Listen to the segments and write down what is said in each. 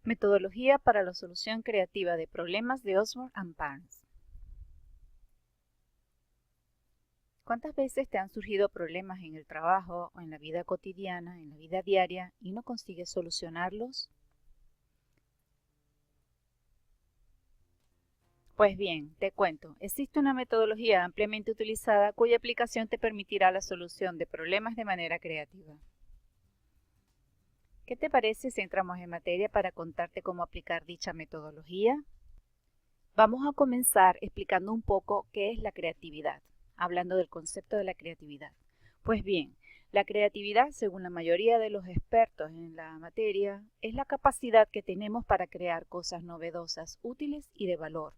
Metodología para la solución creativa de problemas de Osborne and Barnes. ¿Cuántas veces te han surgido problemas en el trabajo o en la vida cotidiana, en la vida diaria, y no consigues solucionarlos? Pues bien, te cuento, existe una metodología ampliamente utilizada cuya aplicación te permitirá la solución de problemas de manera creativa. ¿Qué te parece si entramos en materia para contarte cómo aplicar dicha metodología? Vamos a comenzar explicando un poco qué es la creatividad, hablando del concepto de la creatividad. Pues bien, la creatividad, según la mayoría de los expertos en la materia, es la capacidad que tenemos para crear cosas novedosas, útiles y de valor.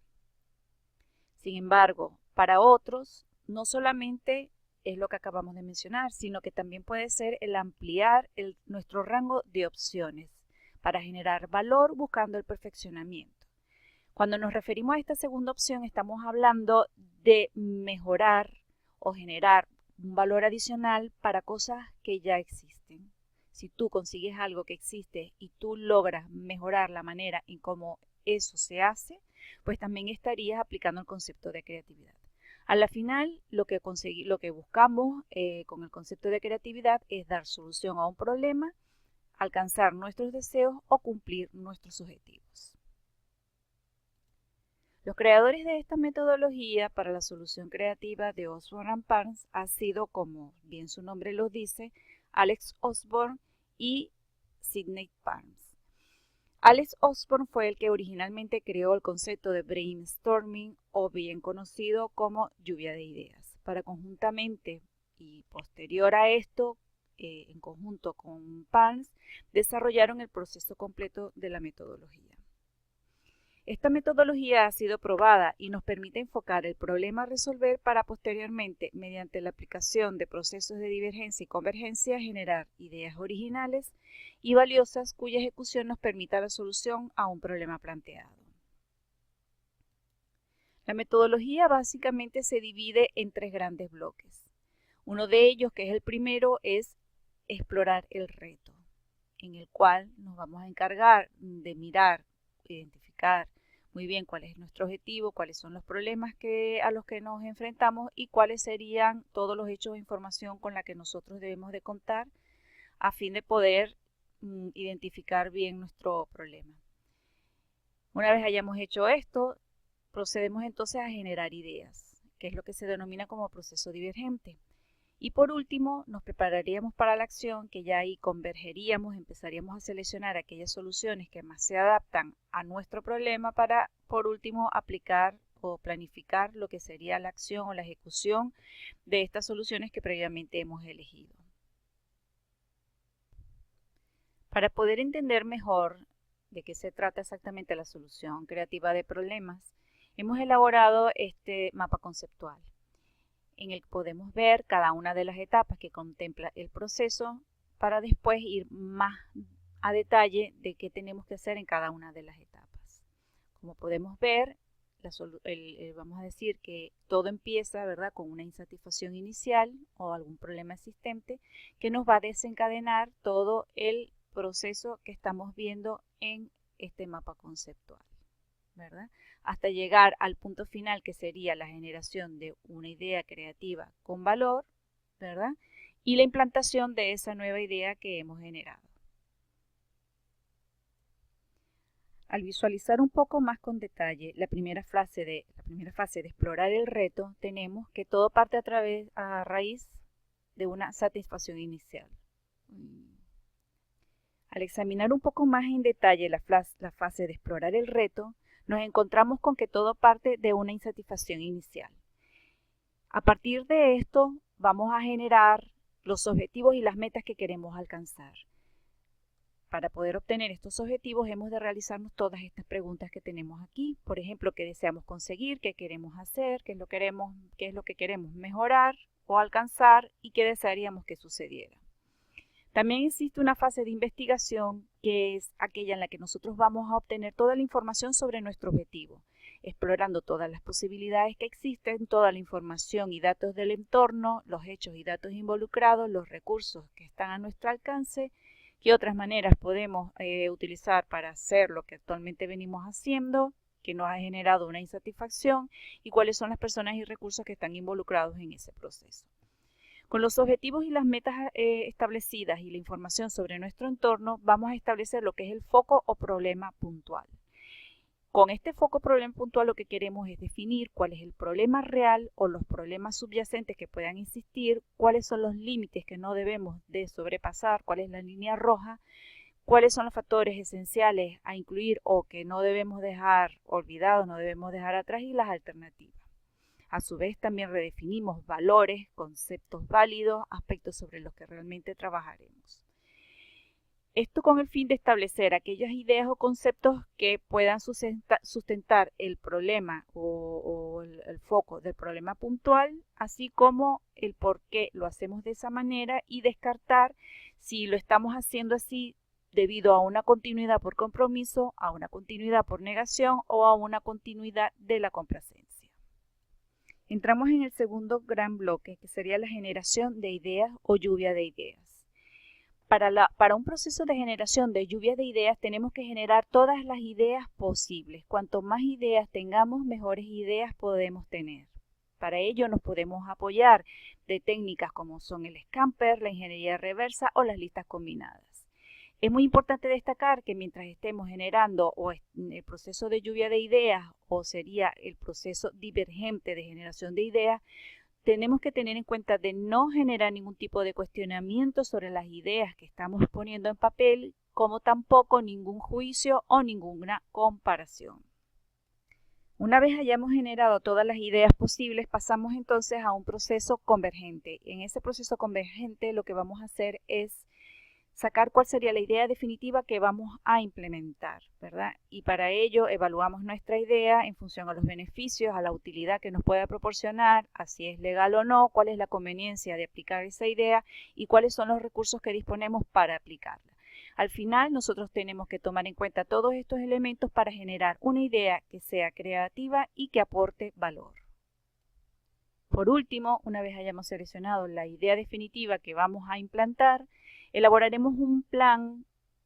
Sin embargo, para otros, no solamente es lo que acabamos de mencionar, sino que también puede ser el ampliar nuestro rango de opciones para generar valor buscando el perfeccionamiento. Cuando nos referimos a esta segunda opción, estamos hablando de mejorar o generar un valor adicional para cosas que ya existen. Si tú consigues algo que existe y tú logras mejorar la manera en cómo eso se hace, pues también estarías aplicando el concepto de creatividad. A la final, lo que buscamos con el concepto de creatividad es dar solución a un problema, alcanzar nuestros deseos o cumplir nuestros objetivos. Los creadores de esta metodología para la solución creativa de Osborne and Barnes ha sido, como bien su nombre lo dice, Alex Osborne y Sidney Barnes. Alex Osborne fue el que originalmente creó el concepto de brainstorming, o bien conocido como lluvia de ideas, para conjuntamente y posterior a esto, en conjunto con Barnes, desarrollaron el proceso completo de la metodología. Esta metodología ha sido probada y nos permite enfocar el problema a resolver para posteriormente, mediante la aplicación de procesos de divergencia y convergencia, generar ideas originales y valiosas cuya ejecución nos permita la solución a un problema planteado. La metodología básicamente se divide en tres grandes bloques. Uno de ellos, que es el primero, es explorar el reto, en el cual nos vamos a encargar de mirar, identificar muy bien cuál es nuestro objetivo, cuáles son los problemas a los que nos enfrentamos y cuáles serían todos los hechos o información con la que nosotros debemos de contar a fin de poder identificar bien nuestro problema. Una vez hayamos hecho esto, procedemos entonces a generar ideas, que es lo que se denomina como proceso divergente. Y por último, nos prepararíamos para la acción, que ya ahí convergeríamos, empezaríamos a seleccionar aquellas soluciones que más se adaptan a nuestro problema para, por último, aplicar o planificar lo que sería la acción o la ejecución de estas soluciones que previamente hemos elegido. Para poder entender mejor de qué se trata exactamente la solución creativa de problemas, hemos elaborado este mapa conceptual, en el que podemos ver cada una de las etapas que contempla el proceso para después ir más a detalle de qué tenemos que hacer en cada una de las etapas. Como podemos ver, vamos a decir que todo empieza, ¿verdad?, con una insatisfacción inicial o algún problema existente que nos va a desencadenar todo el proceso que estamos viendo en este mapa conceptual, ¿verdad?, hasta llegar al punto final, que sería la generación de una idea creativa con valor, ¿verdad?, y la implantación de esa nueva idea que hemos generado. Al visualizar un poco más con detalle la primera fase de explorar el reto, tenemos que todo parte a raíz de una satisfacción inicial. Al examinar un poco más en detalle la fase de explorar el reto, nos encontramos con que todo parte de una insatisfacción inicial. A partir de esto, vamos a generar los objetivos y las metas que queremos alcanzar. Para poder obtener estos objetivos, hemos de realizarnos todas estas preguntas que tenemos aquí. Por ejemplo, ¿qué deseamos conseguir? ¿Qué queremos hacer? ¿Qué es lo que queremos mejorar o alcanzar? ¿Y qué desearíamos que sucediera? También existe una fase de investigación, que es aquella en la que nosotros vamos a obtener toda la información sobre nuestro objetivo, explorando todas las posibilidades que existen, toda la información y datos del entorno, los hechos y datos involucrados, los recursos que están a nuestro alcance, qué otras maneras podemos utilizar para hacer lo que actualmente venimos haciendo, que nos ha generado una insatisfacción, y cuáles son las personas y recursos que están involucrados en ese proceso. Con los objetivos y las metas establecidas y la información sobre nuestro entorno, vamos a establecer lo que es el foco o problema puntual. Con este foco o problema puntual lo que queremos es definir cuál es el problema real o los problemas subyacentes que puedan existir, cuáles son los límites que no debemos de sobrepasar, cuál es la línea roja, cuáles son los factores esenciales a incluir o que no debemos dejar olvidados, no debemos dejar atrás, y las alternativas. A su vez también redefinimos valores, conceptos válidos, aspectos sobre los que realmente trabajaremos. Esto con el fin de establecer aquellas ideas o conceptos que puedan sustentar el problema o el foco del problema puntual, así como el por qué lo hacemos de esa manera, y descartar si lo estamos haciendo así debido a una continuidad por compromiso, a una continuidad por negación o a una continuidad de la complacencia. Entramos en el segundo gran bloque, que sería la generación de ideas o lluvia de ideas. Para un proceso de generación de lluvia de ideas tenemos que generar todas las ideas posibles. Cuanto más ideas tengamos, mejores ideas podemos tener. Para ello nos podemos apoyar de técnicas como son el Scamper, la ingeniería reversa o las listas combinadas. Es muy importante destacar que mientras estemos generando el proceso de lluvia de ideas, o sería el proceso divergente de generación de ideas, tenemos que tener en cuenta de no generar ningún tipo de cuestionamiento sobre las ideas que estamos poniendo en papel, como tampoco ningún juicio o ninguna comparación. Una vez hayamos generado todas las ideas posibles, pasamos entonces a un proceso convergente. En ese proceso convergente lo que vamos a hacer es sacar cuál sería la idea definitiva que vamos a implementar, ¿verdad? Y para ello evaluamos nuestra idea en función a los beneficios, a la utilidad que nos pueda proporcionar, a si es legal o no, cuál es la conveniencia de aplicar esa idea y cuáles son los recursos que disponemos para aplicarla. Al final, nosotros tenemos que tomar en cuenta todos estos elementos para generar una idea que sea creativa y que aporte valor. Por último, una vez hayamos seleccionado la idea definitiva que vamos a implantar, elaboraremos un plan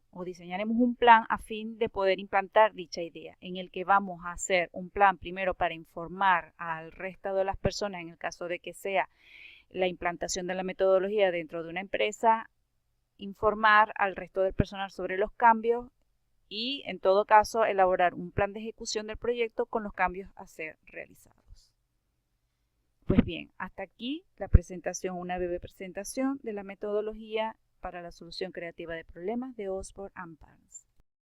o diseñaremos un plan a fin de poder implantar dicha idea, en el que vamos a hacer un plan primero para informar al resto de las personas, en el caso de que sea la implantación de la metodología dentro de una empresa, informar al resto del personal sobre los cambios y, en todo caso, elaborar un plan de ejecución del proyecto con los cambios a ser realizados. Pues bien, hasta aquí la presentación, una breve presentación de la metodología para la solución creativa de problemas de Osborne & Parnes.